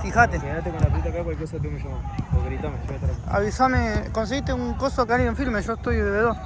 Fíjate. Quédate con la pita acá, cualquier cosa tú me llamas. O gritame, yo voy a estar acá. Avísame, conseguiste un coso acá en firme, yo estoy de dos.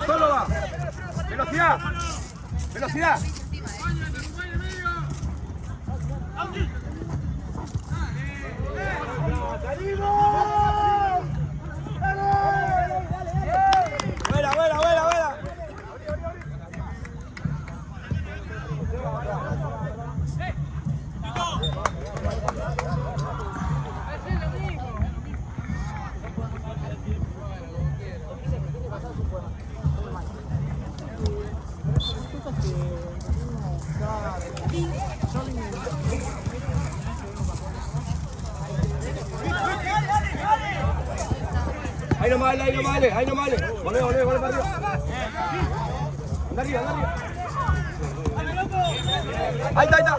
Solo va. Velocidad. Velocidad. Buena. Ahí no vale. Volé para arriba. Anda arriba. Ahí está.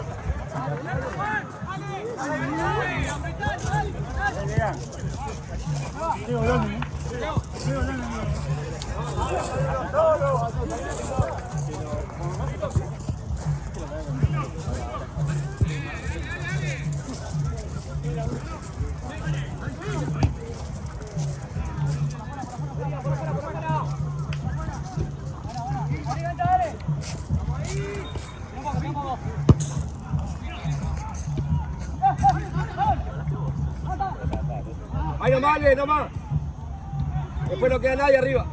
Ahí nomás. Después no queda nadie arriba.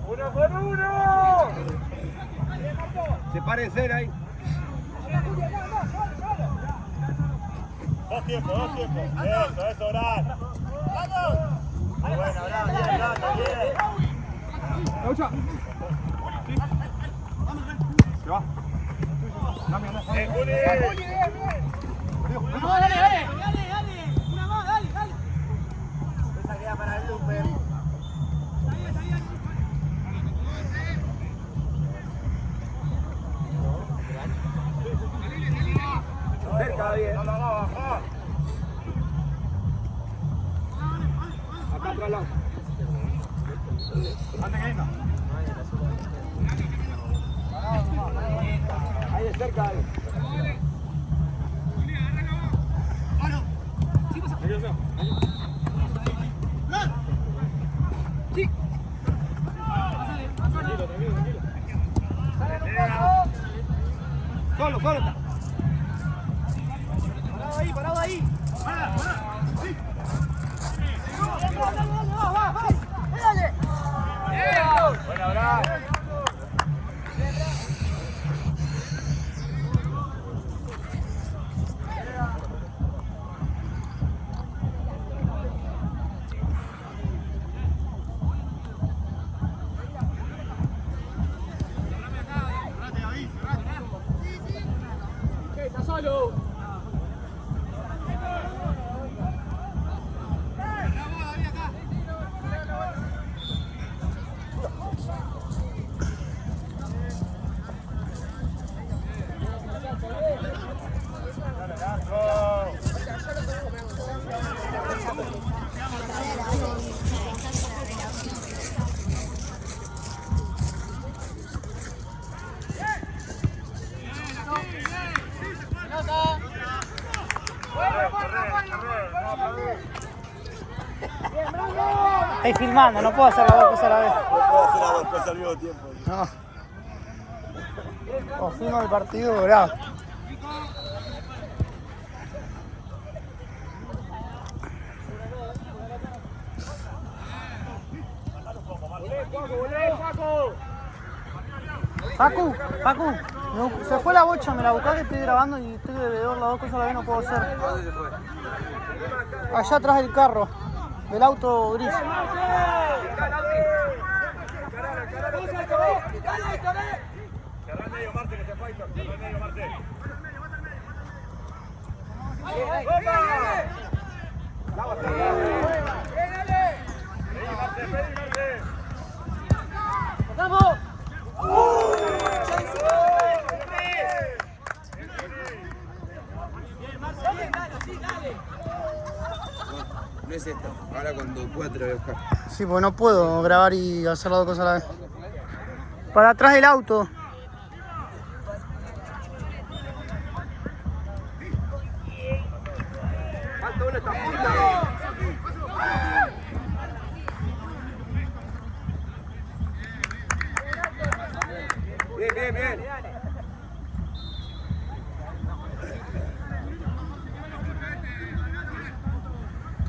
¡Uno por uno! Sepárense ahí. Dos tiempos. Eso, Orán. ¡Vamos! Muy buena, Orán, bien. ¡Laucha! Se va. Juli! Vamos, dale. Una más, dale. Esa queda para el Lupe. Cerca, bien. Vamos, baja. Acá atrás lado. Ahí de cerca, ahí. Solo está. Parado ahí. Dale. Buena, Orán. solo. Estoy filmando, no puedo hacer las dos cosas a la vez. No puedo hacer las dos cosas al mismo tiempo. No. O filmo el partido, bravo. Facu, se fue la bocha, me la buscás que estoy grabando y estoy de ver las dos cosas a la vez, no puedo hacer. ¿Dónde se fue? Allá atrás del carro, del auto gris. Cerrá el medio, Marte, que se fue Aitor. Cerrá el medio, Marte. Pedí, Marte. ¡Vamos! No es esta. Ahora cuando pueda te la voy a buscar. Sí, porque no puedo grabar y hacer las dos cosas a la vez. Para atrás del auto. Falta una tapita. Bien.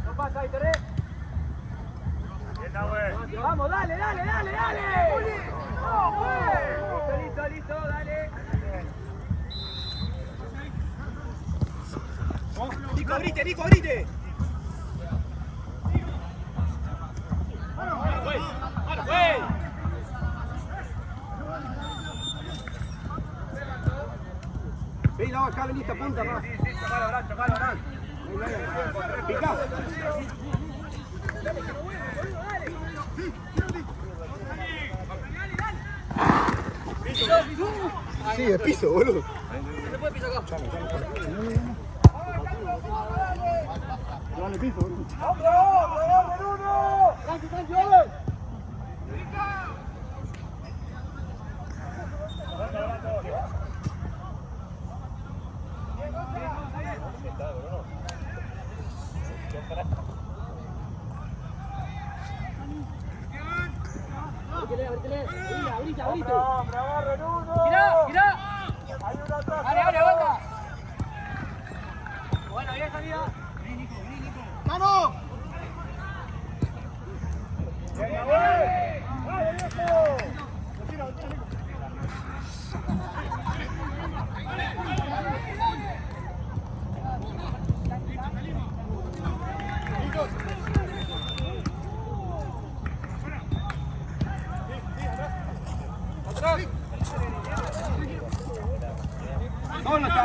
No pasa ahí, Teré. Bien, Nahue. Vamos, dale. Listo, dale. Nico, abrite. Vení, la acá, vení esta punta, más. Sí, chocalo, Abraham. Pica. Sí, de piso, boludo. Se puede pisar acá. Dale piso, boludo. Abrite. Mirá. Dale, aguanta. Bueno, bien salida. Vení, Nico. ¡Vamos! Bien, Nahue. ¡Vale, viejo! Tira, Nico. Solo está.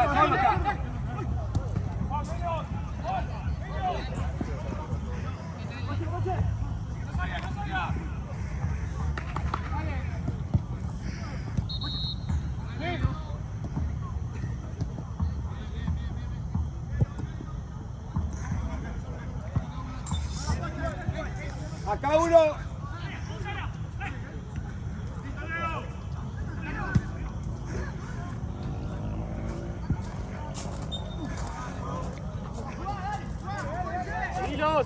Acá uno.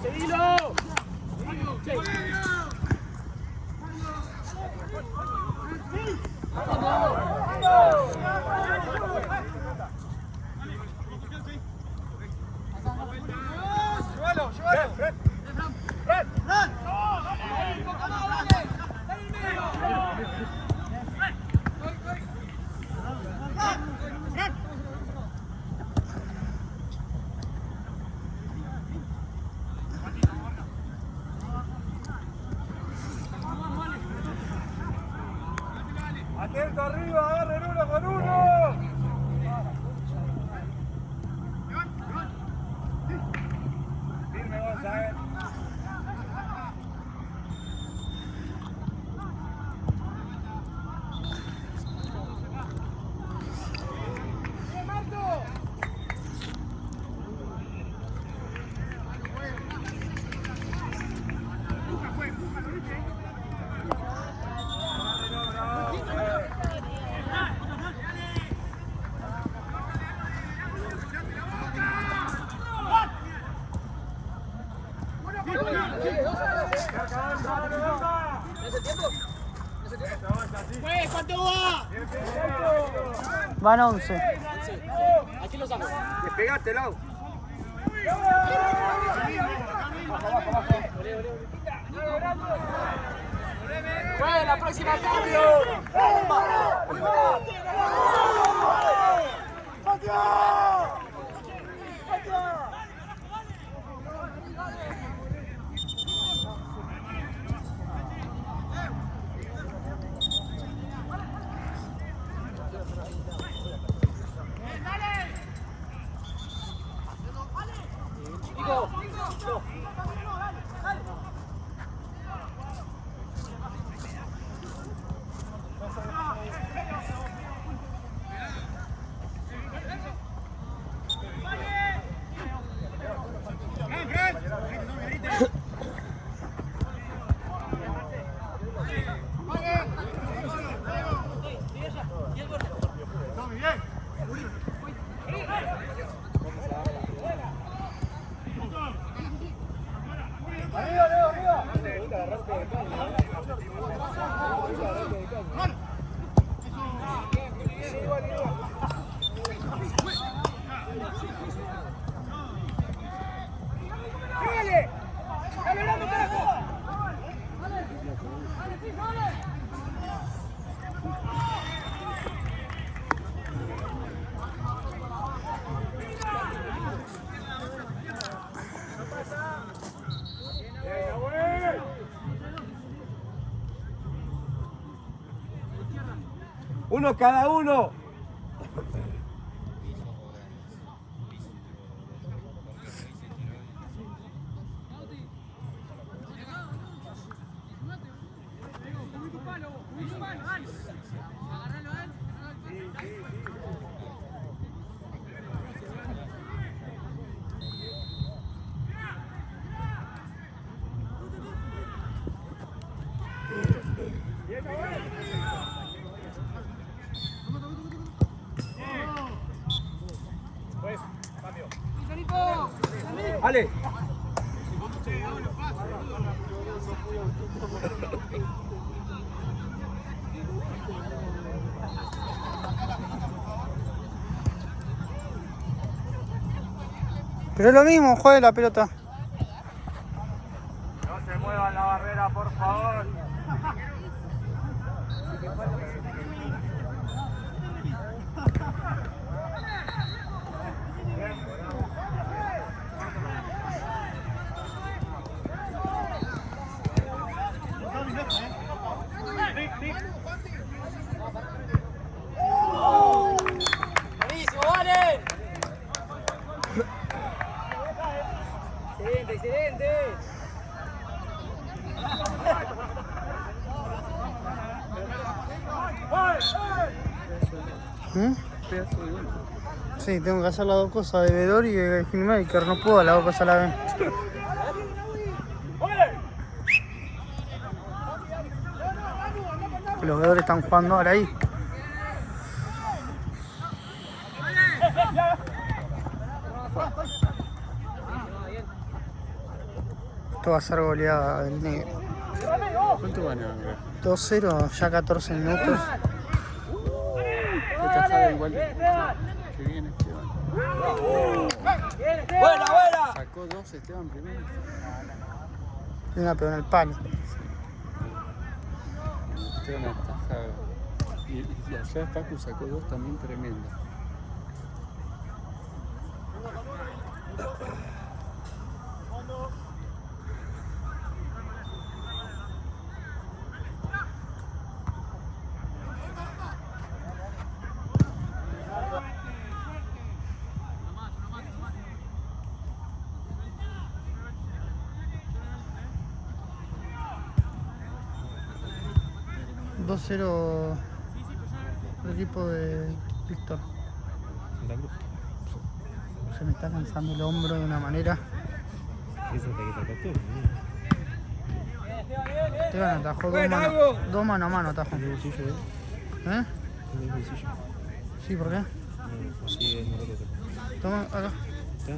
Seguilo. Atento arriba, agarren uno con ¿Cuánto va? Van 11. Aquí lo saco. Despegate, Lau. Bueno, la próxima cambio. Uno cada uno. Ale. Pero es lo mismo, juegue la pelota. No se muevan la barrera, por favor. Buenísimo, vale. Excelente, excelente. ¿Mm? Sí, tengo que hacer las dos cosas, de vedor y de filmmaker. No puedo las dos cosas a la vez. Los vedores están jugando ahora ahí. Esto va a ser goleada del negro. ¿Cuánto van a ver? 2-0, ya 14 minutos. ¿Qué tajada igual que viene Esteban? Buena, buena. Sacó 2 Esteban primero. Y una pegó en el palo. Esteban ataja. Y allá Paco sacó 2 también tremendas. ...2-0 el equipo de Víctor. Santa Cruz. Se me está cansando el hombro de una manera. Eso te quita el captura. Esteban atajó dos mano a mano atajó. ¿Es bolsillo de él? ¿Eh? ¿Es bolsillo? Sí, ¿por qué? Así es, no lo que Toma, acá. te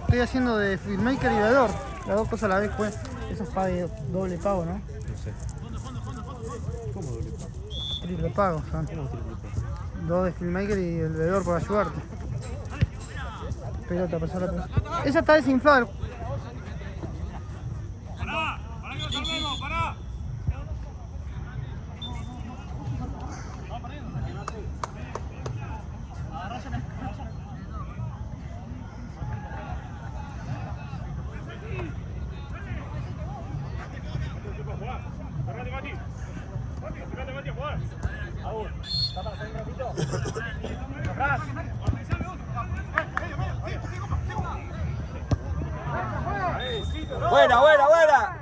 Estoy haciendo de filmmaker y vedor. Las dos cosas a la vez, pues. Eso es pago, doble pago, ¿no? No sé. ¿Cómo doble pago? Triple pago, son. ¿Qué no triple pago? 2 de filmmaker y el veedor por ayudarte. Pelota, pasar la pelota. Esa está desinflada. Pará que lo salvemos, pará. Buena, buena, buena.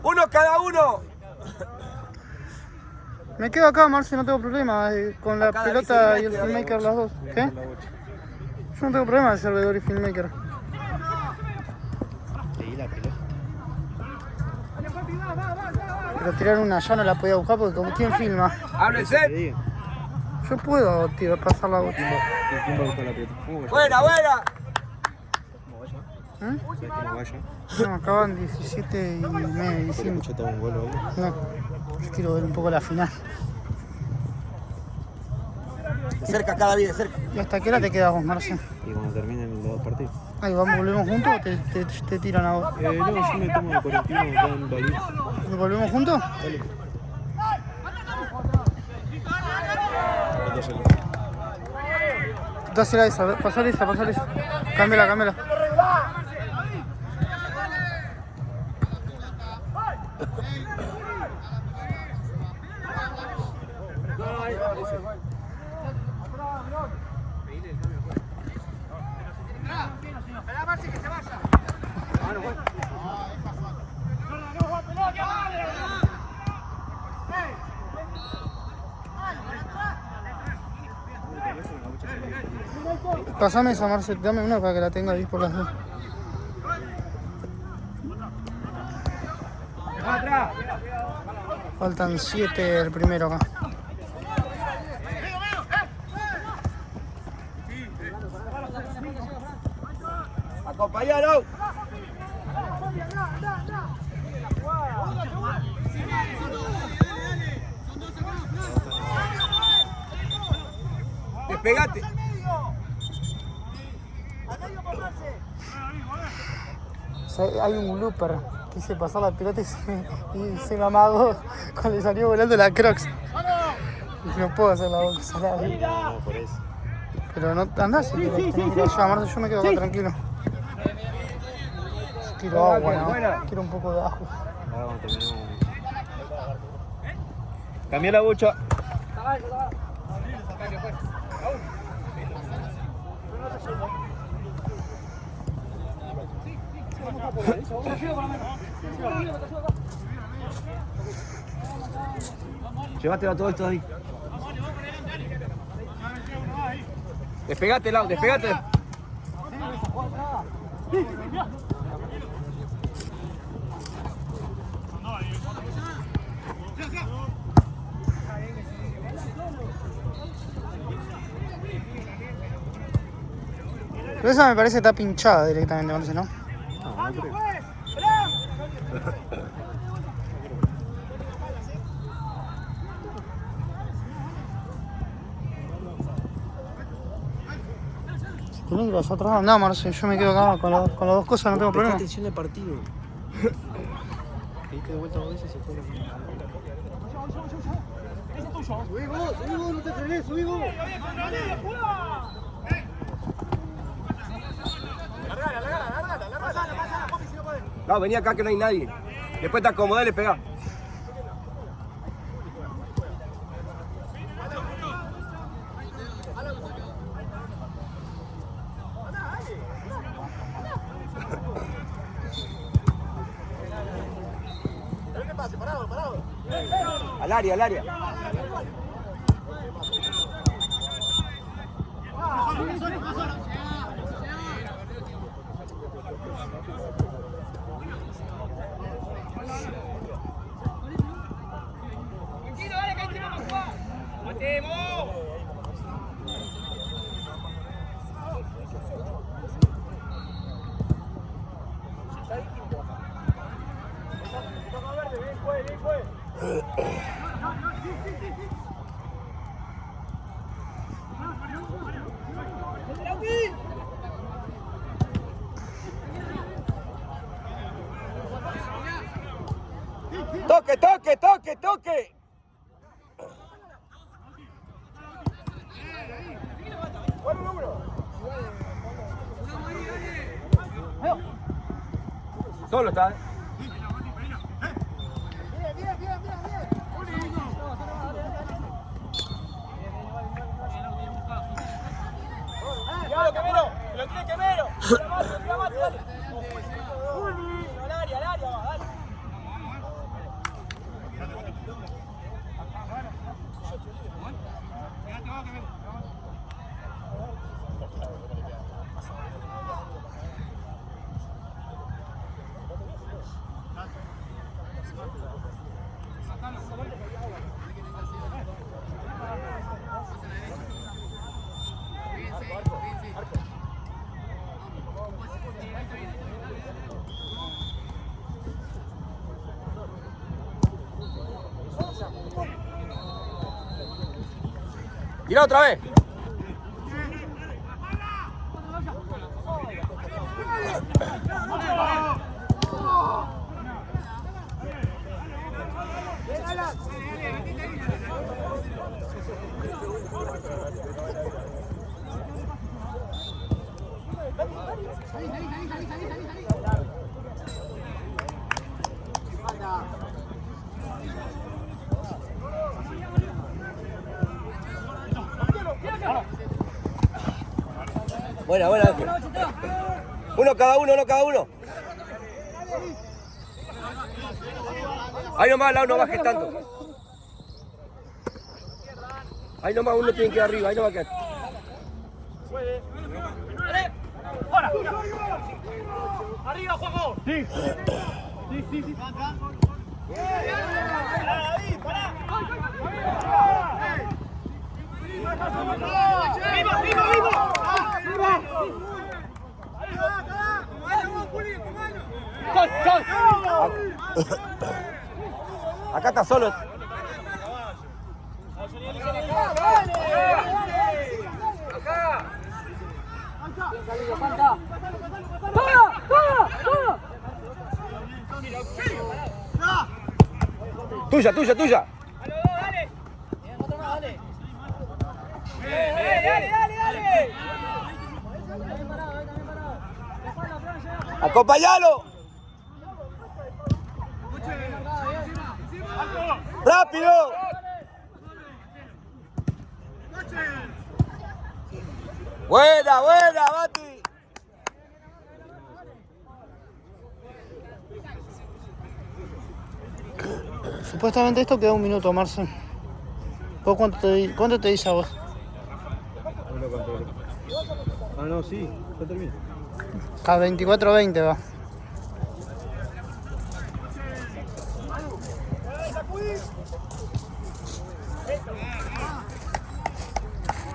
Uno cada uno. Me quedo acá, Marce, no tengo problema. Con la Acá pelota David y el se mete, filmmaker, las dos. ¿Qué? Yo no tengo problema de ser veedor y filmmaker. Leí la pelota. Pero tirar una ya no la podía buscar porque como quién filma. Háblense. Yo puedo pasar la bocha. ¿Y quién va a buscar la pelota? ¿Cómo vaya? Buena, buena. ¿Cómo vaya? ¿Eh? ¿Sabes cómo vaya? No, acaban 17 y medio, 19. ¿Escuchaste un gol o algo? No, yo quiero ver un poco la final. De cerca, cada vez de cerca. ¿Y hasta qué hora te quedas vos, Marce? Y cuando terminen los dos partidos. Ahí vamos, volvemos juntos o te tiran a vos. No, yo me tomo el colectivo acá en Bahía. ¿Nos volvemos juntos? Dale. Dásela esa, pasale esa, pasale esa. Cámbiala, cámbiala. Pasame esa, Marce, dame una para que la tenga ahí por las dos. Faltan 7 el primero acá. Acompañalo. Despegate. Hay un blooper. Quise pasar la pelota y se me amagó cuando le salió volando la Crocs. Y no puedo hacer la boca salada. No, por eso. Pero no andás si querés, tenés que ir allá, Marce, yo me quedo acá tranquilo. Yo quiero agua, ¿no? Quiero un poco de ajo. Ahora cuando terminemos. Cambié la bocha. Llévatelo a todo esto ahí. Despegate, Lau, despegate. Pero esa me parece que está pinchada directamente, Marce, ¿no? No, no creo. Tenés que ir allá atrás. No, Marce, yo me quedo acá con las dos cosas, no tengo Presta problema. atención al partido. Diste de vuelta 2 veces y se fue la No, vení acá que no hay nadie. Después te acomodás y le pegás. Al área, al área. Toque, toque, toque, toque. Solo está, ¿eh? ¡Que lo tiene Quemero! ¡Tira mate, dale! ¡Al área, va, dale! Tira otra vez. Buena, buena. Uno cada uno. Ahí nomás, Lau, no bajes tanto. Ahí nomás uno tiene que ir arriba, ahí nomás que. ¡Fuera! ¡Arriba, Juanjo! ¡Sí! ¡Pará, David! ¡Pará! ¡Viva! Acá está solo. Tuya. Dale. ¡Acompáñalo! ¡Rápido! Buena, Bati. Supuestamente esto queda un minuto, Marce. ¿Vos cuánto te dice a vos? Ah, no, sí, ya termina. A 24:20 va.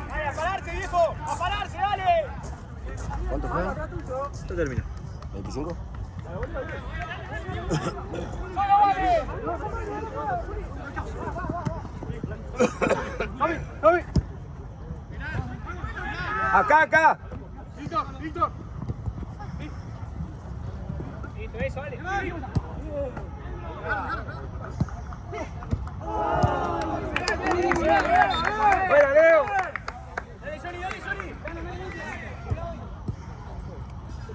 ¡Dale, a pararse, viejo! ¡A pararse, dale! ¿Cuánto fue? Ya termina. ¿25? Acá. Víctor. Listo, eso, dale. ¡Fuera, Leo! Dale, Johnny.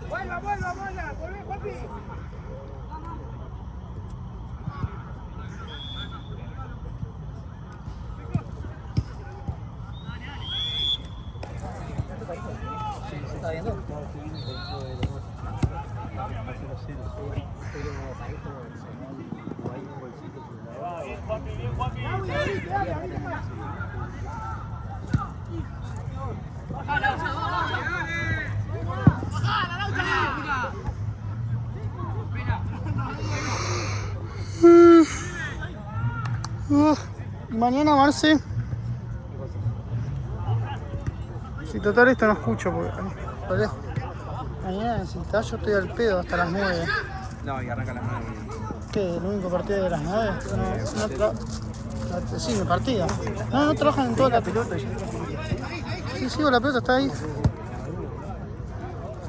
Vuelva, volvé, papi. ¿Se está viendo? Bien, Juanpi. Mañana, Marce. Si total esto no escucho porque lo dejo. Mañana si estás yo estoy al pedo hasta las 9. No, y arranca a las 9. ¿Qué? ¿El único partido de las 9? Sí, mi partida. No trabajan en toda la pelota. Sí, la pelota está ahí.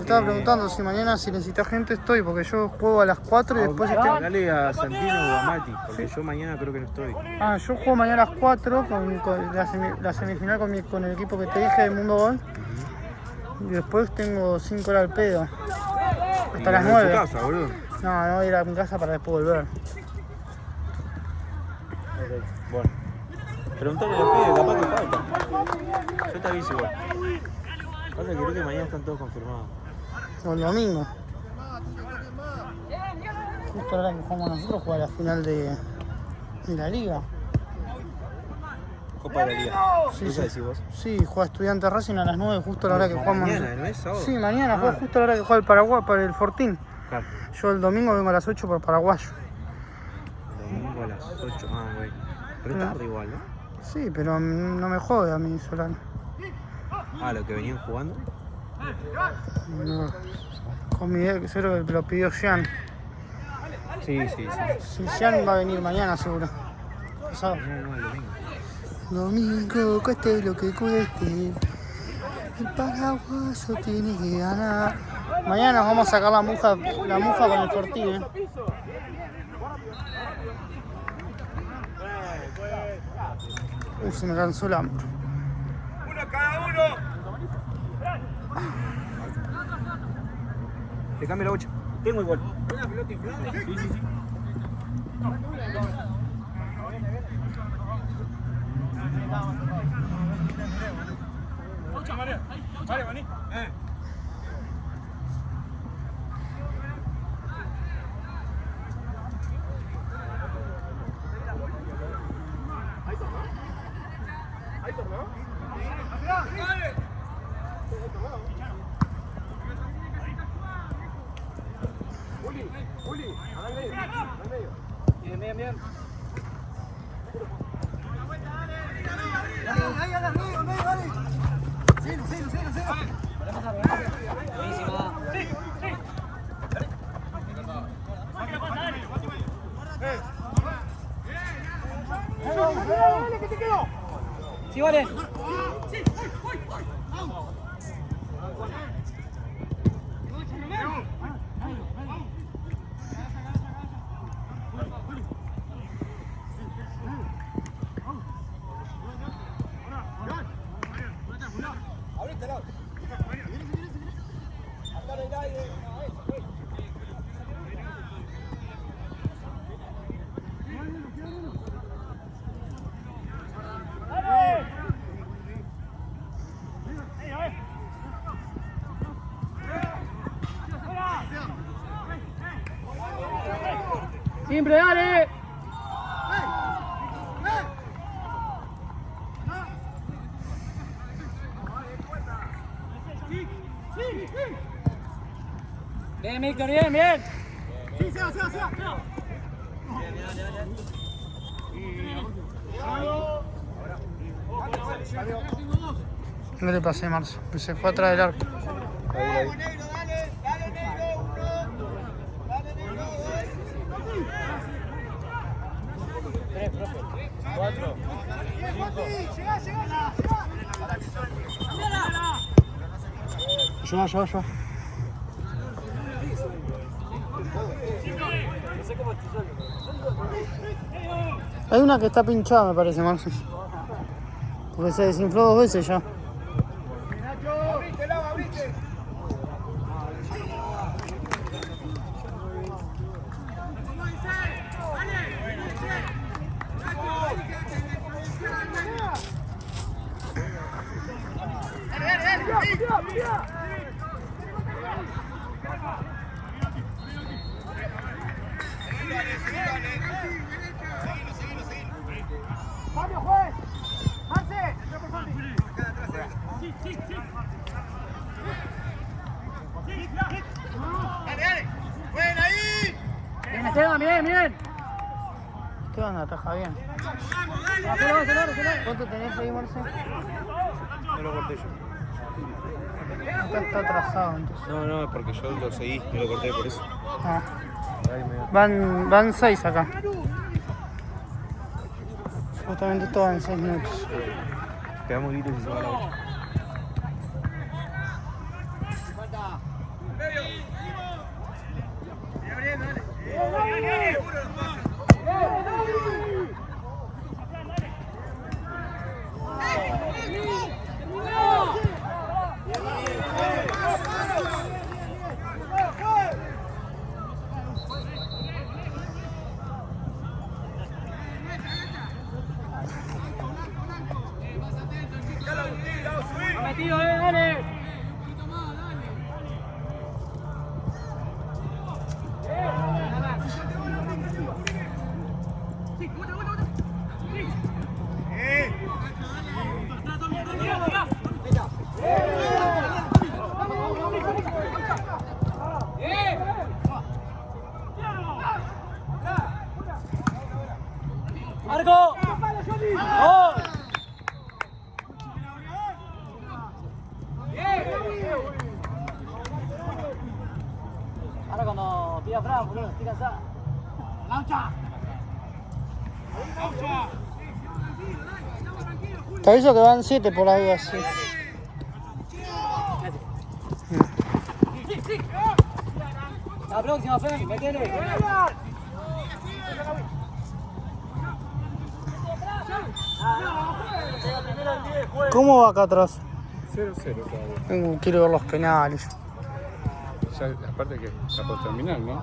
estaba preguntando si mañana si necesitas gente estoy, porque yo juego a las 4 y después estoy... Dale a Santino o a Mati, porque yo mañana creo que no estoy. Ah, yo juego mañana a las 4 con la semifinal con el equipo que te dije de Mundo Gol. Y después tengo 5 horas al pedo. Hasta las 9. ¿En tu casa, boludo? No, voy a ir a mi casa para después volver. Bueno. Preguntale a los pibes, capaz que falta. Yo te aviso igual. Pasa que creo que mañana están todos confirmados. O el domingo. Justo ahora que jugamos nosotros, juega la final de la liga. Copa de la Liga. Sí, ¿Qué sí. decís vos? Sí, juega Estudiantes Racing a las 9, justo a la hora que jugamos. Mañana, ¿no es sábado? Sí, mañana, Ah. juega justo a la hora que juega el Paraguay para el Fortín. Claro. Yo el domingo vengo a las 8 por Paraguayo. Domingo a las 8. Ah, güey. Pero es tarde igual, ¿no? Sí, pero no me jode a mí Solano. Ah, lo que venían jugando. No. Con mi idea que seguro que lo pidió Jean. Sí, sí, sí. Si Jean va a venir mañana seguro. Pasado. No, el domingo. Domingo, cueste lo que cueste. El paraguayo tiene que ganar. Mañana nos vamos a sacar la muja con el Fortín, se me cansó el hambre. Uno cada uno. Te cambio la 8. Tengo igual. ¿Una pelota inflable? Sí, sí, sí. Vale, vení. Sí, vale. Siempre, dale. Bien, Víctor, bien, bien. Sí, se va. No le pasé, Marzo, que se fue atrás del arco. Yo. Hay una que está pinchada, me parece, Marcio. Porque se desinfló 2 veces ya. Fabio, juez. Marce. Dale. Buena ahí. Bien, Esteban, bien. Esteban ataja bien. ¿Cuánto tenés ahí, Marce? No lo corté yo. Acá está atrasado entonces. No, es porque yo lo seguí, no lo corté por eso. Ah. Van 6 acá. Justamente esto va en 6 minutos. Quedamos gritos y se va la 8. Te aviso que van 7 por la duda, sí. La próxima, Femi, metele. ¿Cómo va acá atrás? 0-0 todavía. Quiero ver los penales. Ya, aparte que está por terminar, ¿no?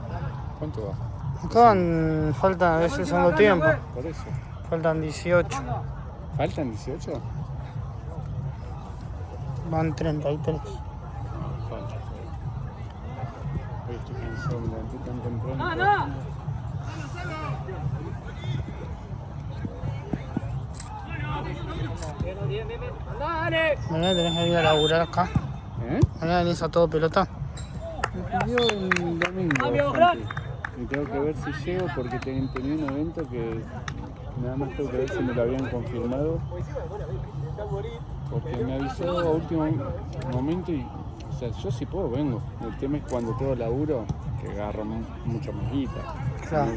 ¿Cuánto va? Faltan, es el segundo tiempo. Por eso. Faltan 18. ¿Faltan 18? Van 33. Falta. Hoy estoy cansado, me levanté tan temprano. Mañana tenés que ir a laburar acá. Mañana venís a todo pelota. Me pidió el domingo, Santi. Y tengo que ver si llego porque tenía un evento que nada más tengo que ver si me lo habían confirmado. Porque me avisó a último momento y, o sea, yo sí puedo, vengo. El tema es cuando tengo laburo, que agarro mucha más guita. Claro.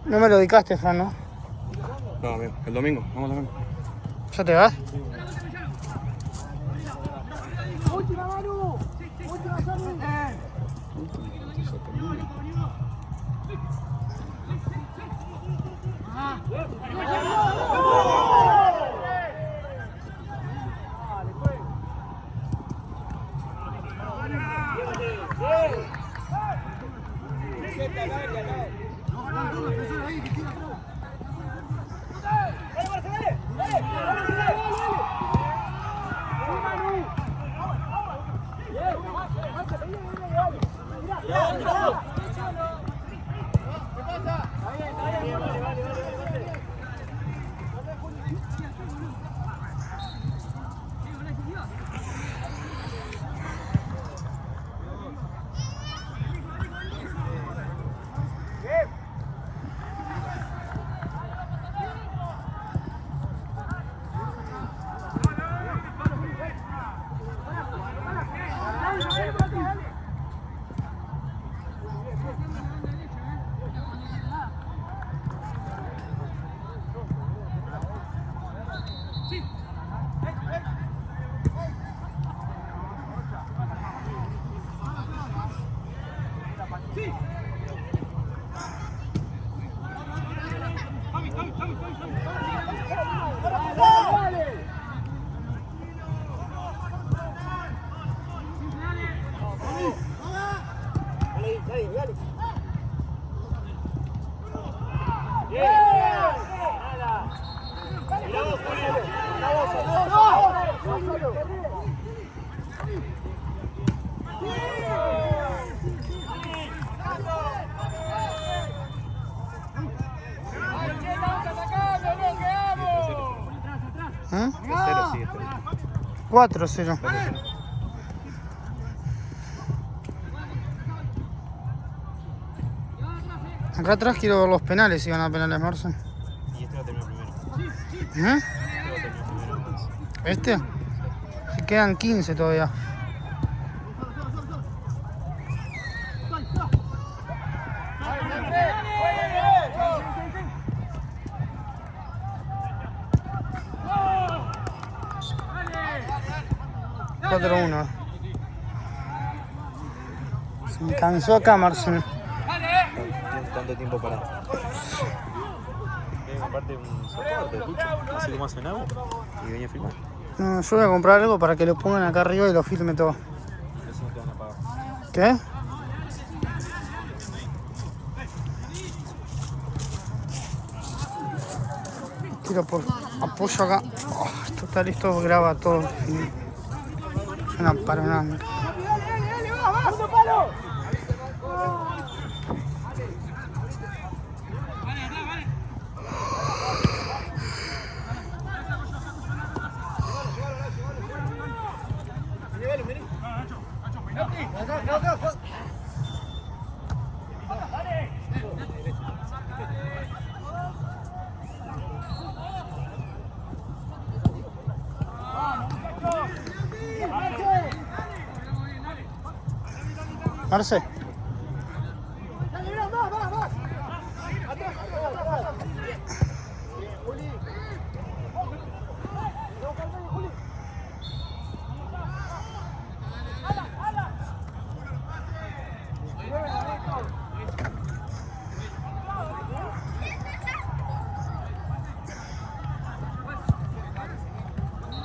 No me lo dedicaste, Fran, ¿no? No, amigo, el domingo, vamos el domingo. ¿Ya te vas? ¿Eh? 4-0. Acá atrás quiero ver los penales, si van a penales Marcen. Y este va a terminar primero. ¿Eh? Este va a terminar primero. ¿Este? Se quedan 15 todavía. Se me cansó acá, Marcen. Tanto tiempo para. Voy a comprarte un soporte, Lucho. Así como hace Nau. Y venía a filmar. No, yo voy a comprar algo para que lo pongan acá arriba y lo filme todo. Eso no te van a pagar. ¿Qué? Tiro por apoyo acá. Oh, esto está listo, graba todo. Es una paronada. Marce.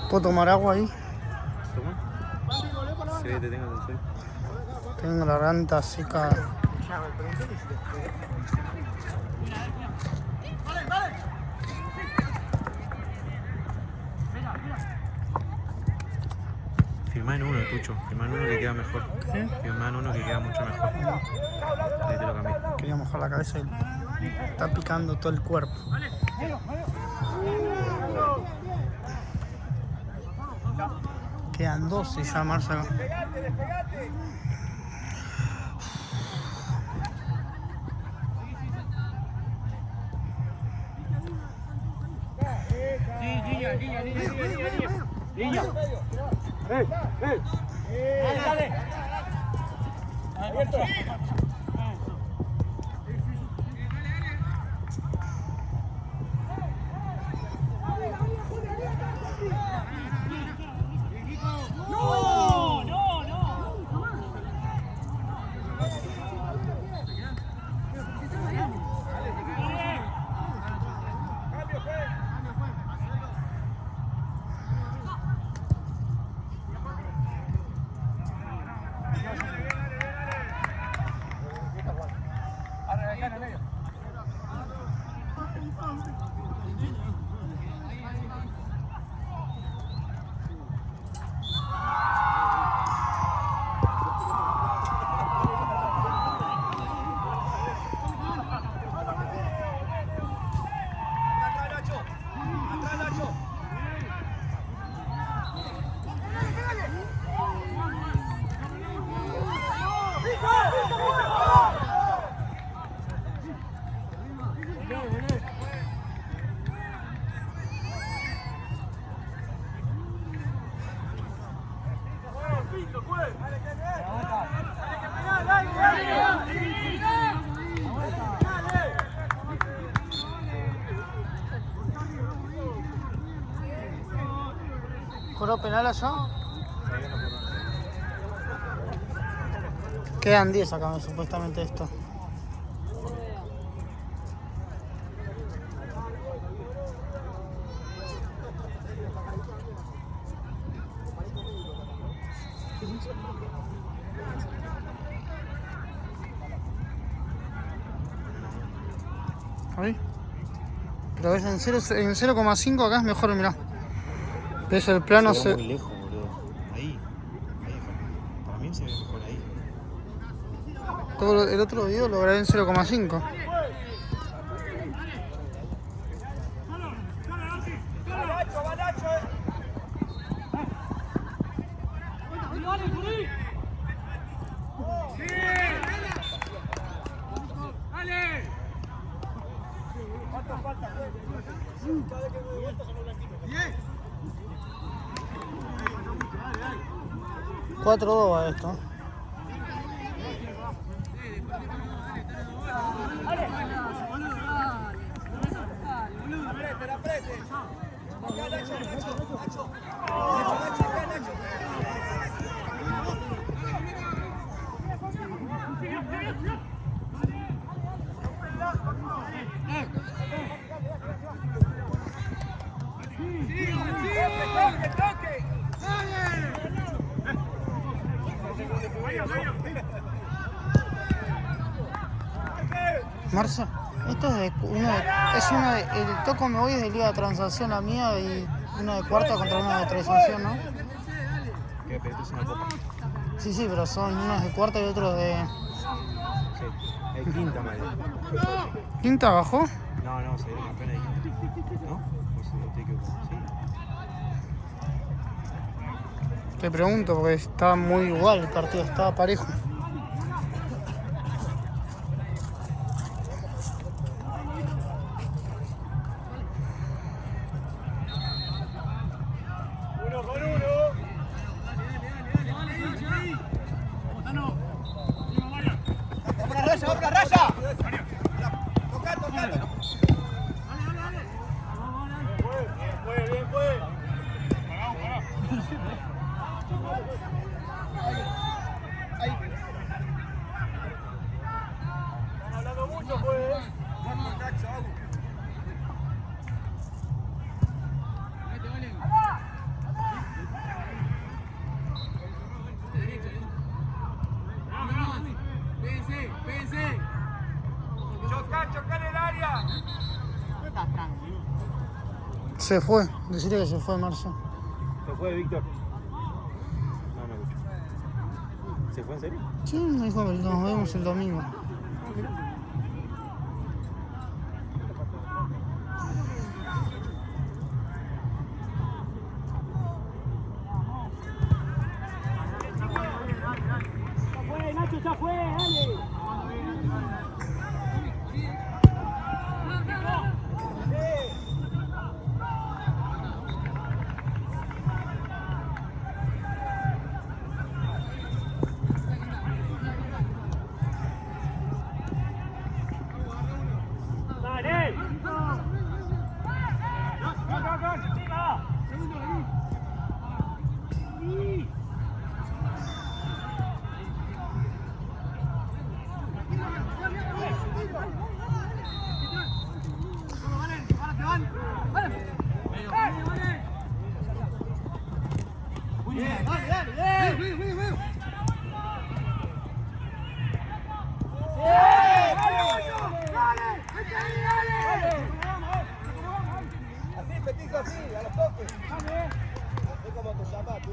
¿Puedo tomar agua ahí? Toma. Sí, te tengo atención. Tengo la garganta seca. Firmá en uno, Tucho. Firmá en uno que queda mejor. ¿Sí? Firmá en uno que queda mucho mejor. Ahí te lo cambié. Quería mojar la cabeza y está picando todo el cuerpo. Quedan 12 ya, Marcelo. ¿Cobró penal allá? Quedan 10 acá, supuestamente esto. Ahí. Pero ves en 0,5 acá es mejor, mirá. Ves el plano se ve muy lejos, boludo. Ahí. Para mí se ve mejor ahí. Todo el otro video lo grabé en 0,5. $4 a esto. Marcia, esto es el toco me voy es de liga de transacción la mía y una de cuarta contra una de transacción, ¿no? ¿Qué? Pero esto es una copa. Sí, pero son unos de cuarta y otros de... Sí, es quinta, Mario. ¿Quinta abajo? No, se dio campeón ahí. ¿No? No sé, estoy equivocado. Sí. Te pregunto porque está muy igual el partido, estaba parejo. Bien, fue. Están hablando mucho, pues. Chocar el área. Se fue, decirle que se fue Marcio. ¿Se fue, Víctor? No, no escucho. ¿Se fue en serio? Sí, me dijo que nos vemos el domingo. Ya fue, dale. Así, petizo, así, a los toques. Es como te llamas, tú.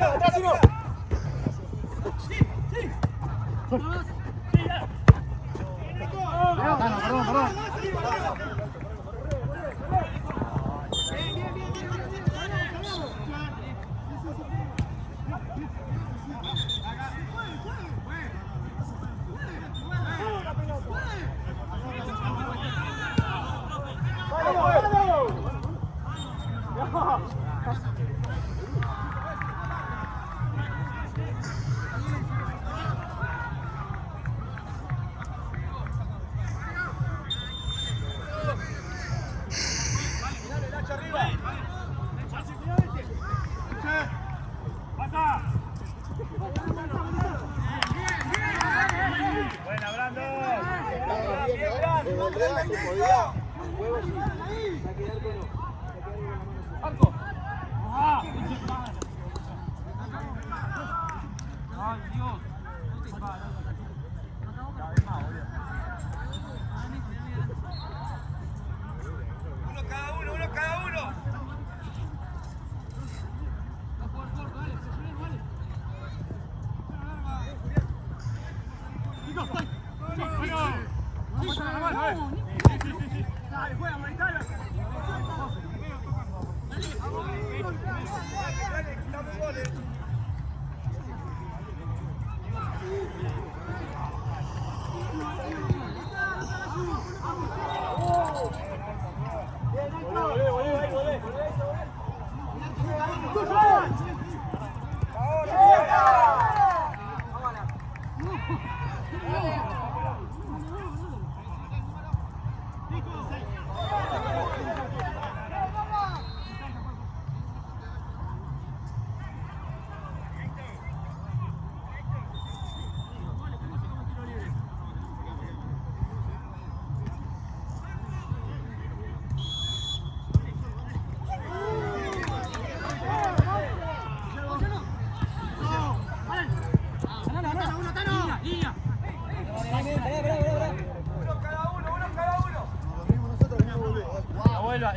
Atrás uno. Perdón. Buena, Brando. Ay, Dios. Uno cada uno.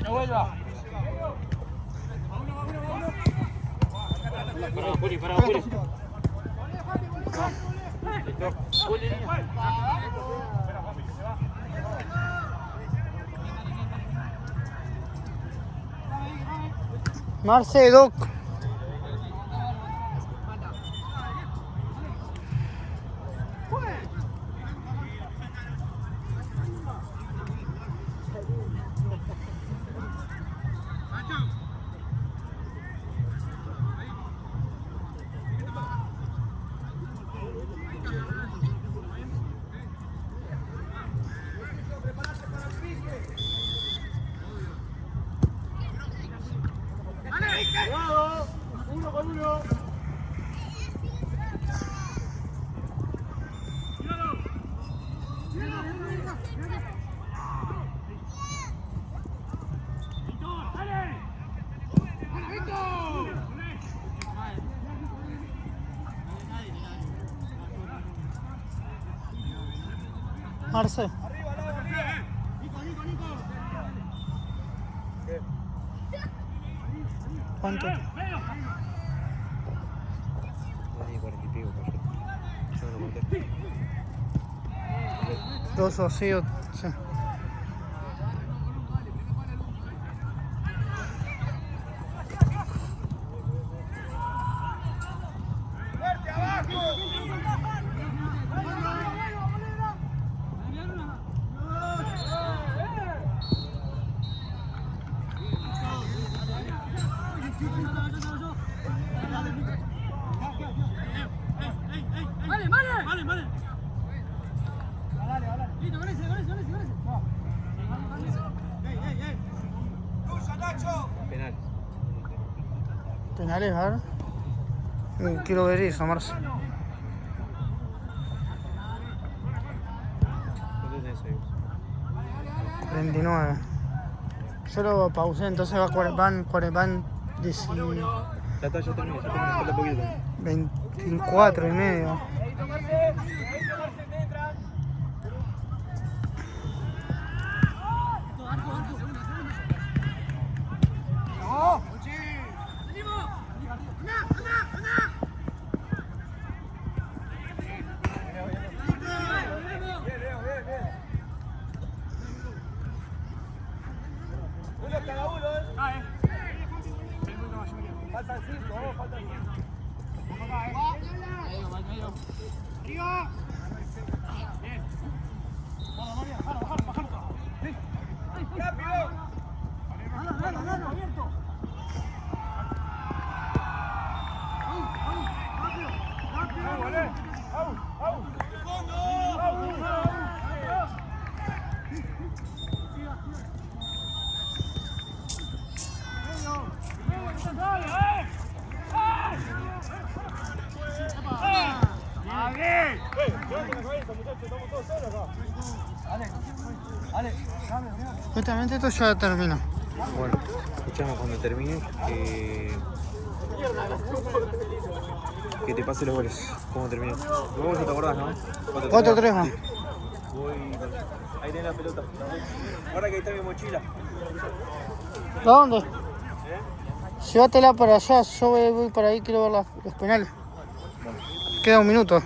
No vuelva. Para, Juli, para, Juli. Juli. Marce, Doc. Marce. ¿Cuánto? 2 y 40 y pico, cayó. Yo no lo conté. 2 o sí, o sí. Penal. Penales, a ver. Quiero ver eso, Marce. ¿Cuánto tenés ahí vos? 49. Yo lo pausé, entonces van 10 Ya está, ya terminé, falta poquito. 24 y medio. Faltan 5, faltan 5. Justamente esto ya terminó. Bueno, escuchame cuando termine que te pase los goles. ¿Cómo terminó? Vos no te acordás, ¿no? 4-3 más. Voy. Ahí tenés la pelota. Ahora que ahí está mi mochila. ¿A dónde? Llévatela para allá, yo voy para ahí, quiero ver los penales. Queda un minuto.